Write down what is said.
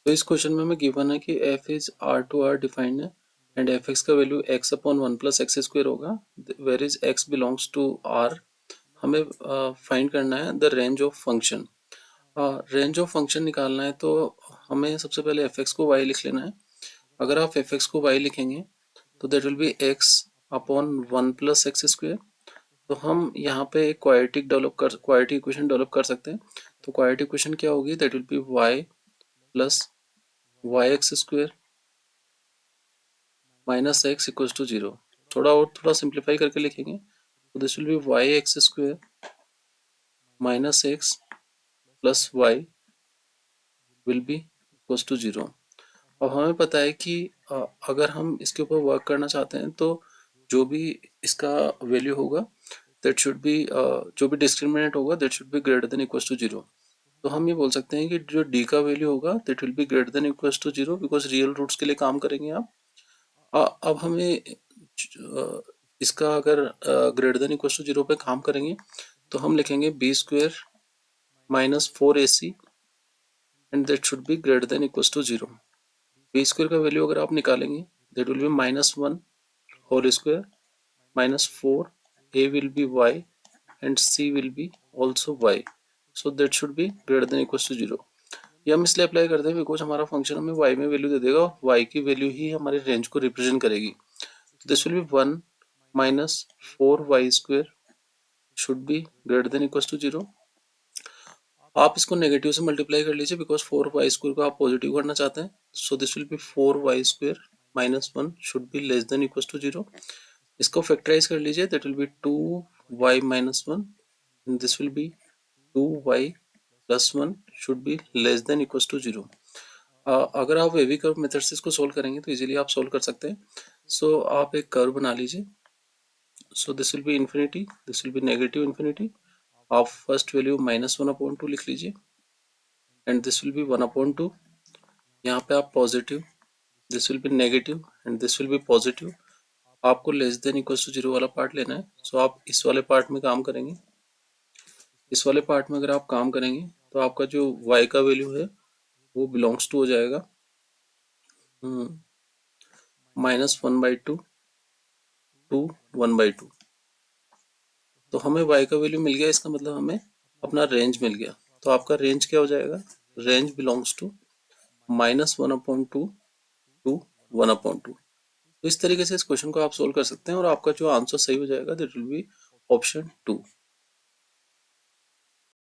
तो इस क्वेश्चन में हमें गिवन है कि f is r to r defined है एंड fx का value x upon 1 plus x square होगा where is x belongs to r। हमें फाइंड करना है the range of function. Range of function निकालना है तो हमें सबसे पहले fx को y लिख लेना है। अगर आप fx को y लिखेंगे तो that will B x upon 1 plus x square. तो हम यहाँ पे क्वाड्रेटिक इक्वेशन डेवलप कर सकते हैं। तो क्वाड्रेटिक इक्वेशन क्या होगी, that will be y plus Y X square minus X equals to zero. थोड़ा सिंप्लीफाई करके लिखेंगे तो this will be Y X square minus X plus Y will be equals to zero. अब हमें पता है कि अगर हम इसके ऊपर वर्क करना चाहते हैं तो जो भी इसका वैल्यू होगा दैट शुड बी जो भी डिस्क्रिमिनेंट होगा that should be greater than equals to zero. तो हम ये बोल सकते हैं कि जो डी का वैल्यू होगा that will be greater than equals to zero because real roots के लिए काम करेंगे आप। अब हमें इसका अगर greater than equal to zero पे काम करेंगे तो हम लिखेंगे B square minus 4ac and that should be greater than equal to zero. B square का वैल्यू अगर आप निकालेंगे that will be -1 whole square minus 4, a will be y and c will be also y, so that should be greater than equal to zero. ये हम इसलिए apply करते हैं because हमारा फंक्शन हमें y में वैल्यू दे देगा, y की वैल्यू ही हमारी रेंज को रिप्रेजेंट करेगी। This will be 1 minus 4y square should be greater than equal to zero. आप इसको नेगेटिव से मल्टीप्लाई कर लीजिए बिकॉज 4y स्क्वेयर को आप पॉजिटिव करना चाहते हैं। So this will be 4y square minus 1 should be less than equal to zero. इसको फैक्टराइज कर लीजिए that will be 2y minus 1 and this will be 2y plus 1 should be less than equal to zero. अगर आप wavy curve method से इसको solve करेंगे तो easily आप सोल्व कर सकते हैं। सो आप एक कर्व बना लीजिए। सो this will B infinity, this will be negative infinity. आप फर्स्ट वैल्यू -1/2 लिख लीजिए एंड दिस विल बी 1/2। यहाँ पे आप positive, this will be negative and this will be positive. आपको less than equal to zero वाला पार्ट लेना है। सो आप इस वाले पार्ट में काम करेंगे। इस वाले पार्ट में अगर आप काम करेंगे तो आपका जो y का वैल्यू है वो बिलोंग्स टू हो जाएगा -1/2 टू 1/2। तो हमें y का वैल्यू मिल गया, इसका मतलब हमें अपना रेंज मिल गया। तो आपका रेंज क्या हो जाएगा, रेंज बिलोंग्स टू -1/2 टू 1/2। तो इस तरीके से इस क्वेश्चन को आप सोल्व कर सकते हैं और आपका जो आंसर सही हो जाएगा दैट विल बी ऑप्शन 2।